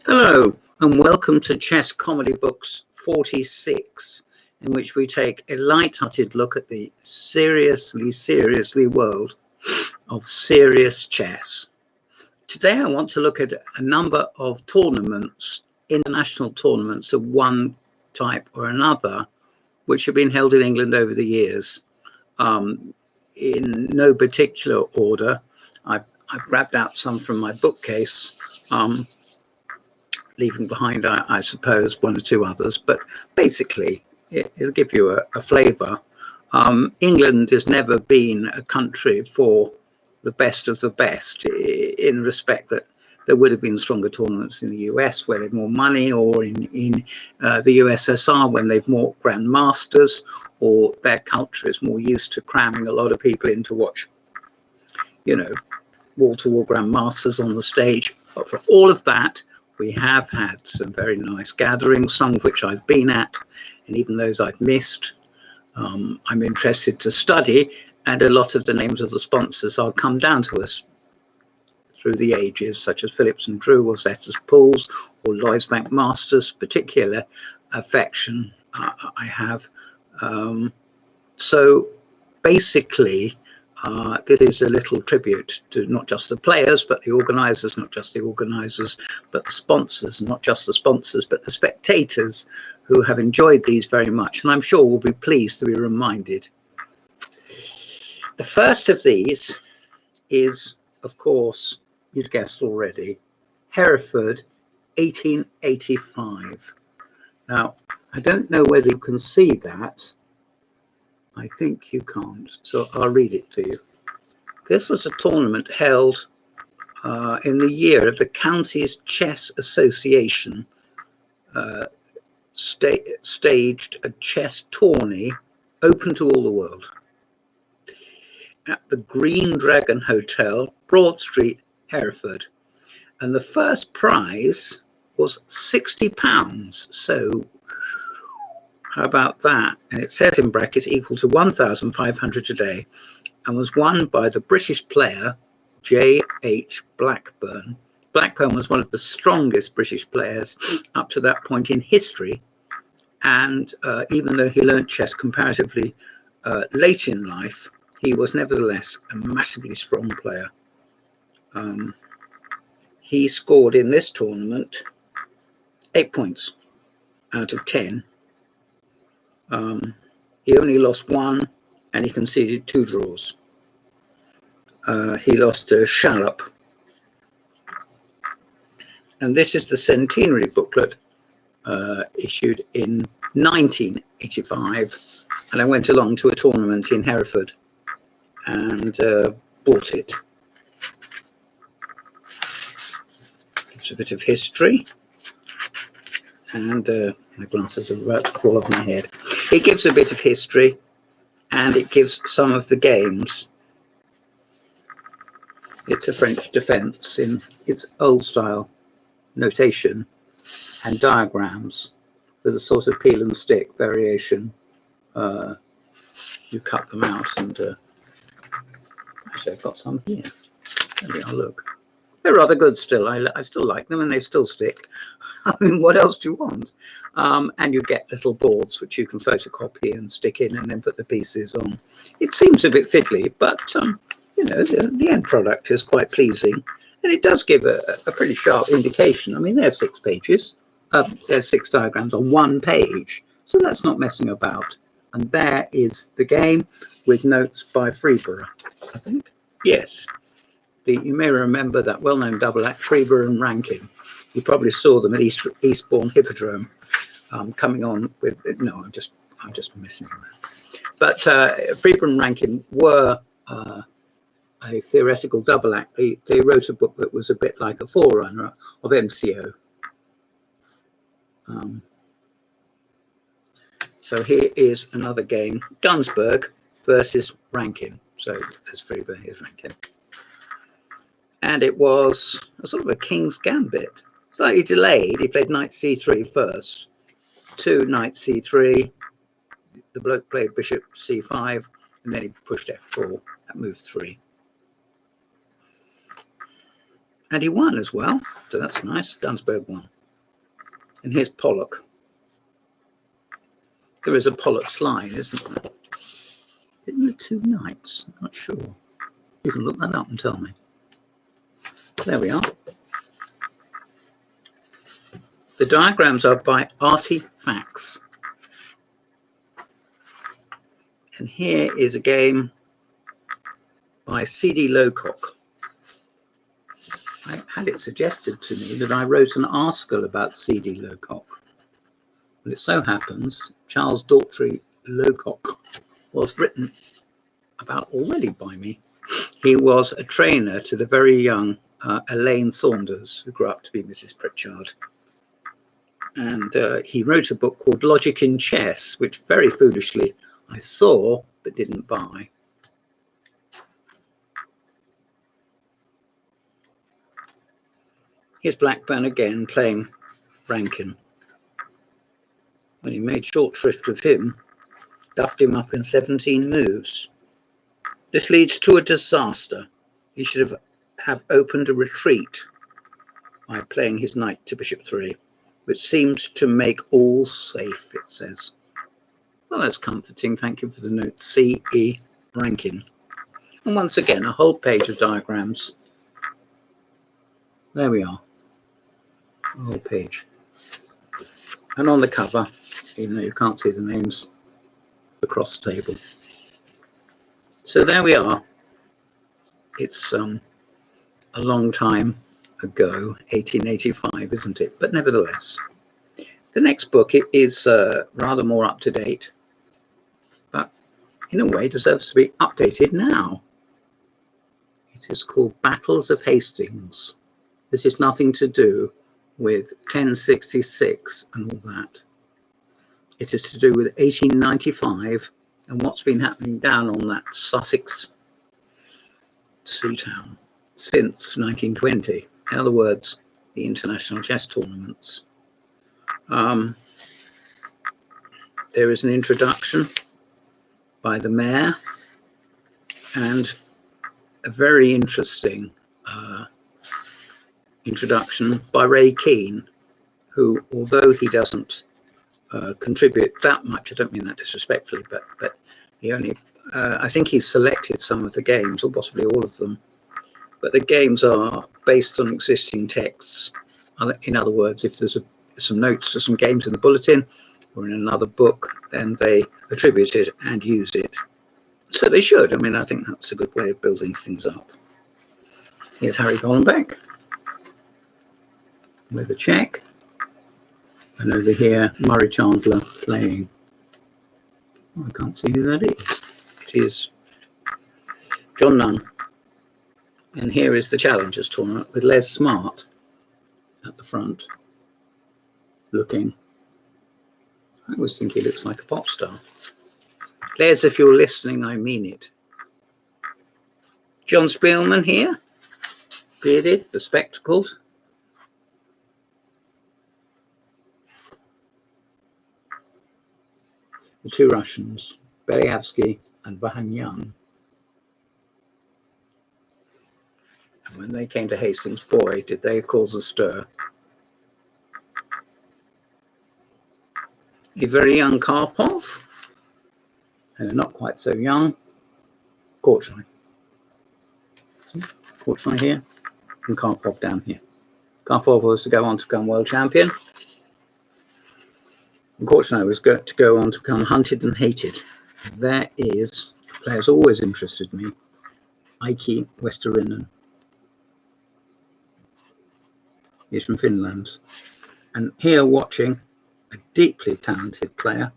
Hello, and welcome to Chess Comedy Books 46, in which we take a light-hearted look at the seriously world of serious chess. Today I want to look at a number of tournaments, international tournaments of one type or another, which have been held in England over the years. In no particular order. I've grabbed out some from my bookcase, leaving behind, I suppose, one or two others, but basically it'll give you a flavour. England has never been a country for the best of the best, in respect that there would have been stronger tournaments in the US where they've more money, or in the USSR when they've more grandmasters, or their culture is more used to cramming a lot of people in to watch, wall-to-wall grandmasters on the stage. But for all of that, we have had some very nice gatherings, some of which I've been at, and even those I've missed. I'm interested to study, and a lot of the names of the sponsors are come down to us through the ages, such as Phillips and Drew, or Zetta's Pools, or Lloyds Bank Masters. Particular affection I have. So basically, this is a little tribute to not just the players, but the organisers, not just the organisers, but the sponsors, not just the sponsors, but the spectators who have enjoyed these very much. And I'm sure will be pleased to be reminded. The first of these is, of course, you'd guessed already, Hereford, 1885. Now, I don't know whether you can see that. I think you can't, so I'll read it to you. This was a tournament held in the year of the Counties Chess Association staged a chess tourney open to all the world at the Green Dragon Hotel, Broad Street, Hereford. And the first prize was £60. So how about that? And it says in brackets equal to 1,500 today, and was won by the British player J.H. Blackburn. Blackburn was one of the strongest British players up to that point in history. And even though he learnt chess comparatively late in life, he was nevertheless a massively strong player. He scored in this tournament 8 points out of 10. He only lost one, and he conceded 2 draws. He lost to Shallop. And this is the centenary booklet issued in 1985. And I went along to a tournament in Hereford and bought it. It's a bit of history. And my glasses are about to fall off my head. It gives a bit of history, and it gives some of the games. It's a French defense in its old style notation and diagrams with a sort of peel and stick variation. You cut them out, and actually I've got some here. Maybe I'll look. They're rather good still. I still like them, and they still stick. I mean, what else do you want? And you get little boards which you can photocopy and stick in, and then put the pieces on. It seems a bit fiddly, but the end product is quite pleasing, and it does give a pretty sharp indication. I mean, there's 6 pages. There's 6 diagrams on 1 page, so that's not messing about. And there is the game with notes by Freeborough, I think. Yes. You may remember that well-known double act, Freeborough and Rankin. You probably saw them at Eastbourne Hippodrome, coming on with. No, I'm just messing around. But Freeborough and Rankin were a theoretical double act. They wrote a book that was a bit like a forerunner of MCO. So here is another game: Gunsberg versus Rankin. So there's Freeborough, here's Rankin. And it was a sort of a king's gambit, slightly delayed. He played knight c3 first, 2 knight c3. The bloke played bishop c5, and then he pushed f4 at move 3. And he won as well, so that's nice. Dunsberg won. And here's Pollock. There is a Pollock's line, isn't there? Isn't there 2 knights? I'm not sure. You can look that up and tell me. There we are. The diagrams are by Artifacts. And here is a game by C.D. Locock. I had it suggested to me that I wrote an article about C.D. Locock. And it so happens Charles Daughtry Locock was written about already by me. He was a trainer to the very young Elaine Saunders, who grew up to be Mrs. Pritchard. And he wrote a book called Logic in Chess, which very foolishly I saw but didn't buy. Here's Blackburn again playing Rankin. When he made short shrift of him, duffed him up in 17 moves. This leads to a disaster. He should have opened a retreat by playing his knight to bishop 3, which seems to make all safe, it says. Well, that's comforting. Thank you for the note. C.E. Rankin. And once again, a whole page of diagrams. There we are. A whole page. And on the cover, even though you can't see the names, the cross table. So there we are. It's a long time ago, 1885, isn't it? But nevertheless, the next book is rather more up to date, but in a way deserves to be updated now. It is called Battles of Hastings. This is nothing to do with 1066 and all that. It is to do with 1895 and what's been happening down on that Sussex sea town since 1920. In other words, the international chess tournaments. There is an introduction by the mayor and a very interesting introduction by Ray Keene, who, although he doesn't contribute that much, I don't mean that disrespectfully, but he only, I think he selected some of the games, or possibly all of them, but the games are based on existing texts. In other words, if there's some notes to some games in the bulletin or in another book, then they attribute it and use it. So they should. I mean, I think that's a good way of building things up. Here's Harry Gollenbeck with a check. And over here, Murray Chandler playing. Oh, I can't see who that is. It is John Nunn. And here is the Challengers tournament with Les Smart at the front, looking. I always think he looks like a pop star. Les, if you're listening, I mean it. John Spielman here, bearded, bespectacled. The 2 Russians, Belyavsky and Vahanyan. And when they came to Hastings, boy, did they cause a stir. A very young Karpov, and not quite so young, Korchnoi. Korchnoi here, and Karpov down here. Karpov was to go on to become world champion. And Korchnoi was going to go on to become hunted and hated. There is, players always interested me, Heikki Westerinen. He's from Finland. And here watching a deeply talented player,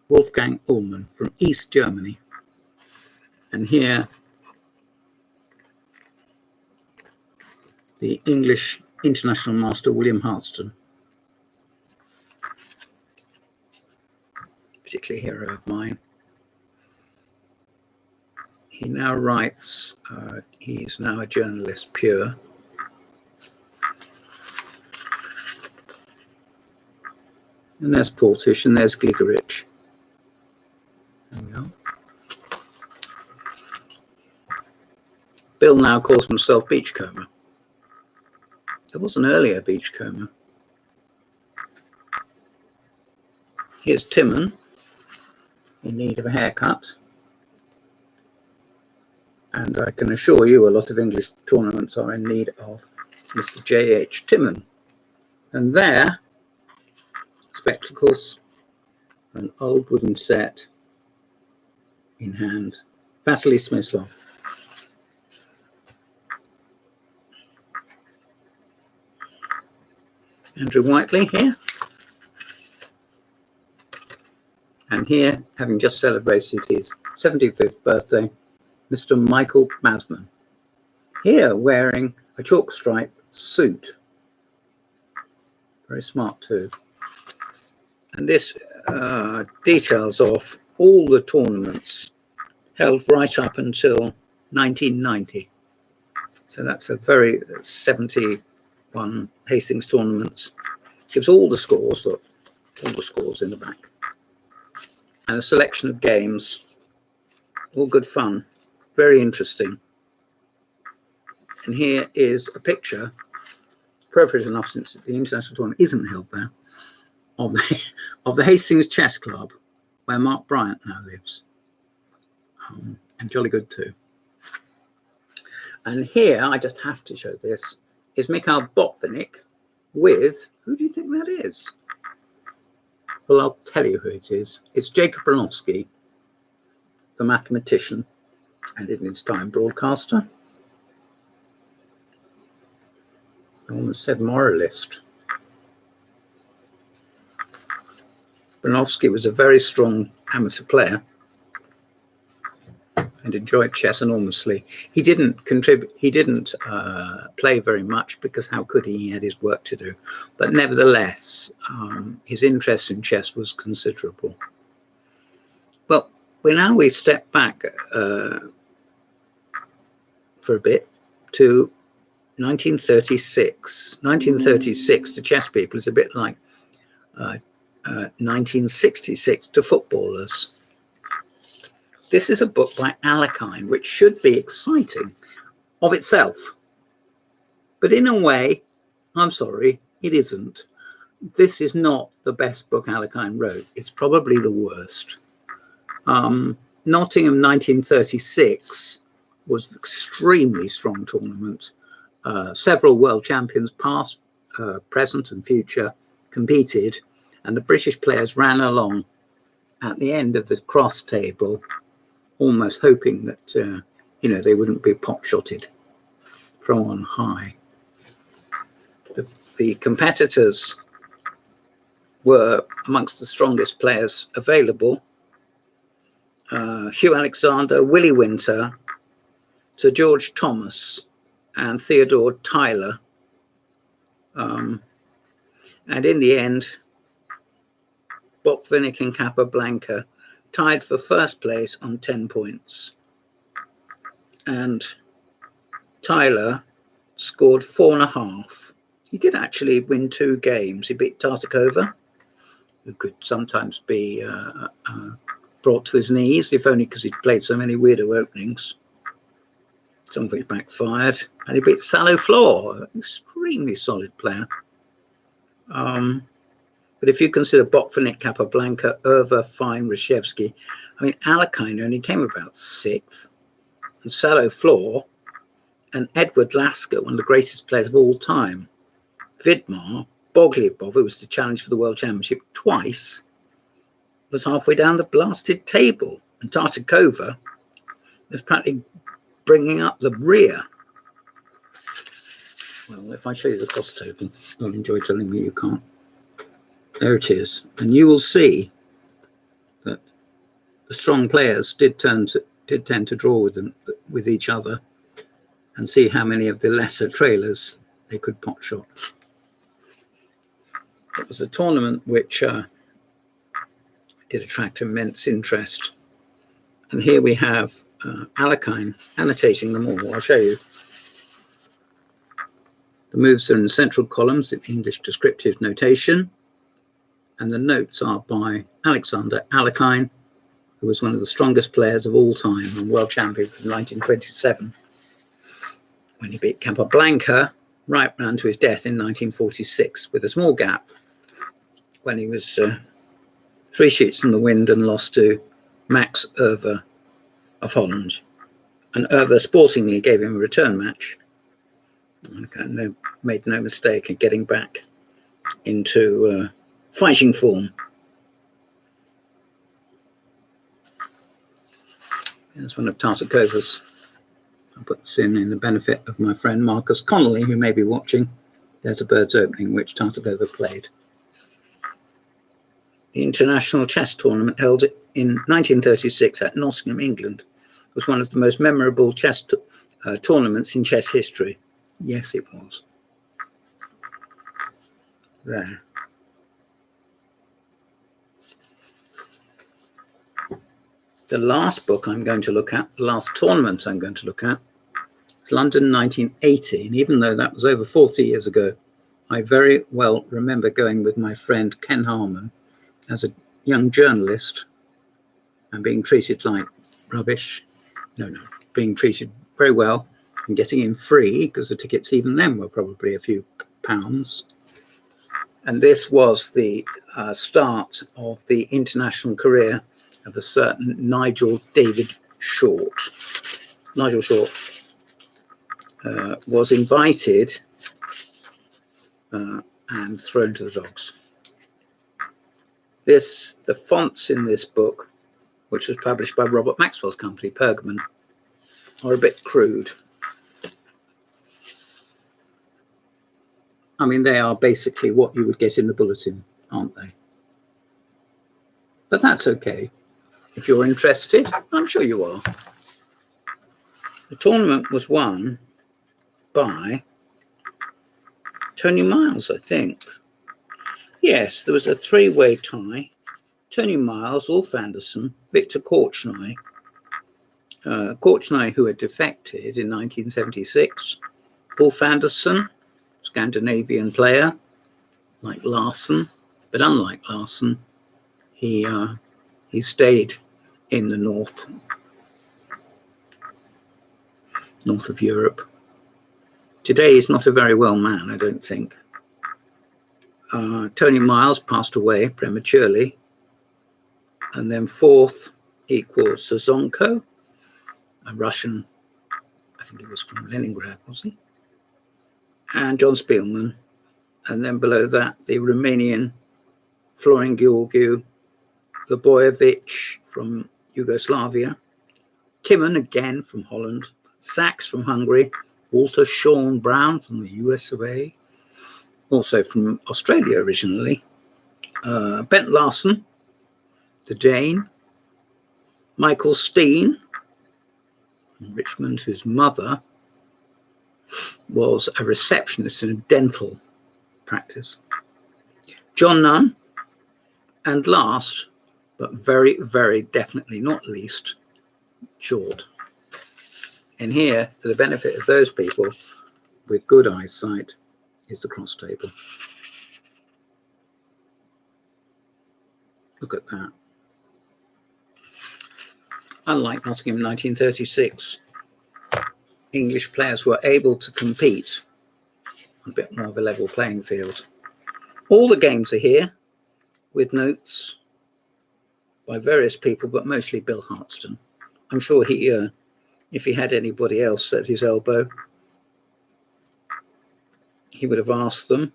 Wolfgang Ullmann from East Germany. And here, the English international master, William Hartston. Particularly a hero of mine. He now writes, he's now a journalist, pure. And there's Portish and there's Gligorich. There we are. Bill now calls himself Beachcomber. There was an earlier Beachcomber. Here's Timon, in need of a haircut. And I can assure you a lot of English tournaments are in need of Mr. J.H. Timon. And there, spectacles, an old wooden set in hand, Vasily Smyslov. Andrew Whiteley here. And here, having just celebrated his 75th birthday, Mr. Michael Masman. Here, wearing a chalk stripe suit. Very smart too. And this details off all the tournaments held right up until 1990. So that's a very 71 Hastings tournaments. Gives all the scores, look, all the scores in the back. And a selection of games, all good fun, very interesting. And here is a picture, appropriate enough since the international tournament isn't held there, of the Hastings Chess Club, where Mark Bryant now lives, and jolly good too. And here, I just have to show this, is Mikhail Botvinnik with, who do you think that is? Well, I'll tell you who it is. It's Jacob Bronowski, the mathematician, and in his time broadcaster. I almost said moralist. Bronowski was a very strong amateur player and enjoyed chess enormously. He didn't contribute, he didn't play very much because how could he? He had his work to do. But nevertheless, his interest in chess was considerable. Well, we step back for a bit to 1936. 1936 to chess people is a bit like 1966 to footballers. This is a book by Alekhine, which should be exciting of itself. But in a way, I'm sorry, it isn't. This is not the best book Alekhine wrote. It's probably the worst. Nottingham 1936 was an extremely strong tournament. Several world champions, past, present and future, competed, and the British players ran along at the end of the cross table, almost hoping that they wouldn't be pot-shotted from on high. The competitors were amongst the strongest players available. Hugh Alexander, Willie Winter, Sir George Thomas, and Theodore Tyler. And in the end, Botvinnik and Capablanca tied for first place on 10 points. And Tyler scored 4.5. He did actually win 2 games. He beat Tartakova, who could sometimes be brought to his knees, if only because he'd played so many weirdo openings, some of which backfired. And he beat Salo Flor, an extremely solid player. But if you consider Botvinnik, Capablanca, Erva, Fine, Reshevsky, I mean, Alekhine only came about 6th. And Salo Flor and Edward Lasker, one of the greatest players of all time. Vidmar, Bogliabov, who was to challenge for the World Championship twice, was halfway down the blasted table. And Tartakova was practically bringing up the rear. Well, if I show you the cross table, you'll enjoy telling me you can't. There it is. And you will see that the strong players did tend to draw with each other, and see how many of the lesser trailers they could pot shot. It was a tournament which did attract immense interest. And here we have Alekhine annotating them all. I'll show you. The moves are in the central columns in English descriptive notation. And the notes are by Alexander Alekhine, who was one of the strongest players of all time and world champion from 1927. when he beat Capablanca right round to his death in 1946, with a small gap when he was 3 sheets in the wind and lost to Max Erver of Holland. And Erver sportingly gave him a return match. And made no mistake in getting back into fighting form. Here's one of Tartakova's. I'll put this in the benefit of my friend Marcus Connolly, who may be watching. There's a bird's opening which Tartakova played. The International Chess Tournament held in 1936 at Nottingham, England, was one of the most memorable chess tournaments in chess history. Yes, it was. There. The last book I'm going to look at, the last tournament I'm going to look at, is London 1980. And even though that was over 40 years ago, I very well remember going with my friend Ken Harmon as a young journalist and being treated like rubbish. No, being treated very well and getting in free, because the tickets even then were probably a few pounds. And this was the start of the international career of a certain Nigel David Short. Nigel Short was invited and thrown to the dogs. The fonts in this book, which was published by Robert Maxwell's company, Pergamon, are a bit crude. I mean, they are basically what you would get in the bulletin, aren't they? But that's okay. If you're interested, I'm sure you are. The tournament was won by Tony Miles, I think. Yes, there was a 3-way tie. Tony Miles, Ulf Anderson, Victor Korchnoi. Korchnoi, who had defected in 1976. Ulf Anderson, Scandinavian player, like Larsen, but unlike Larsen, he stayed in the north of Europe. Today he's not a very well man, I don't think. Tony Miles passed away prematurely. And then fourth equals Sazonko, a Russian, I think he was from Leningrad, was he? And John Spielman. And then below that, the Romanian Florin Gheorghiu, Lebojevic from Yugoslavia, Timon again from Holland, Sachs from Hungary, Walter Sean Brown from the US of A, also from Australia originally, Bent Larsen, the Dane, Michael Steen from Richmond, whose mother was a receptionist in a dental practice, John Nunn, and last, but very, very definitely not least, Short. And here, for the benefit of those people with good eyesight, is the cross table. Look at that. Unlike Nottingham 1936, English players were able to compete on a bit more of a level playing field. All the games are here with notes by various people, but mostly Bill Hartston. I'm sure he, if he had anybody else at his elbow, he would have asked them.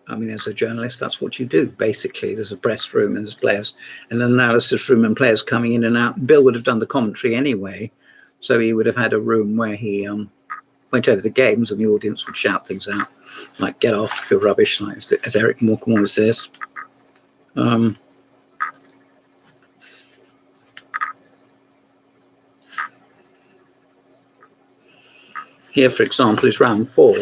I mean, as a journalist, that's what you do. Basically, there's a press room and there's players, and an analysis room and players coming in and out. Bill would have done the commentary anyway, so he would have had a room where he went over the games and the audience would shout things out, like "Get off, you're rubbish," like, as Eric Morecambe says. Here, for example, is round 4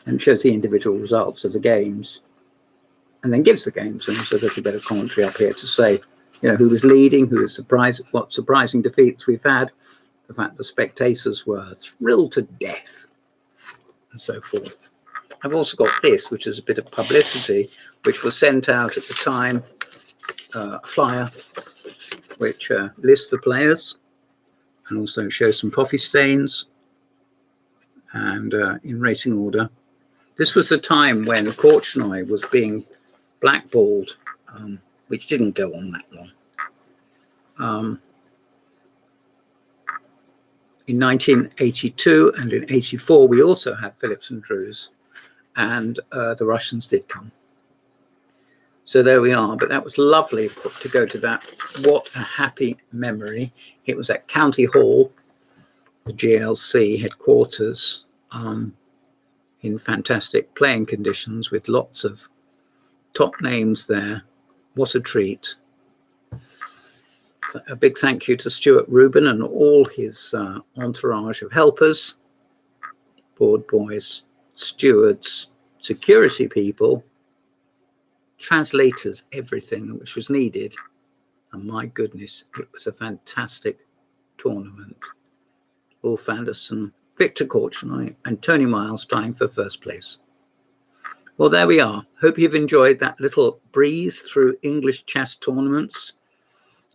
and shows the individual results of the games, and then gives the games. And so there's a bit of commentary up here to say, you know, who was leading, who was surprised, what surprising defeats we've had, the fact the spectators were thrilled to death, and so forth. I've also got this, which is a bit of publicity, which was sent out at the time, a flyer, which lists the players and also shows some coffee stains and in racing order. This was the time when Korchnoi was being blackballed, which didn't go on that long. In 1982 and in 84, we also had Phillips and Drews, and the Russians did come. So there we are. But that was lovely to go to that. What a happy memory. It was at County Hall, the GLC headquarters, in fantastic playing conditions with lots of top names there. What a treat. A big thank you to Stuart Reuben and all his entourage of helpers, board boys, stewards, security people, translators, everything which was needed. And my goodness, it was a fantastic tournament. Ulf Anderson, Victor Korchnoi, and Tony Miles trying for first place. Well, there we are. Hope you've enjoyed that little breeze through English chess tournaments.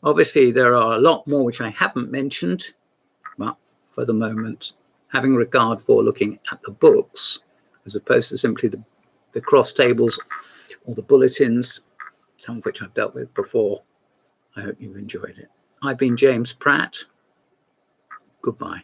Obviously, there are a lot more which I haven't mentioned, but for the moment, having regard for looking at the books, as opposed to simply the cross tables or the bulletins, some of which I've dealt with before, I hope you've enjoyed it. I've been James Pratt. Goodbye.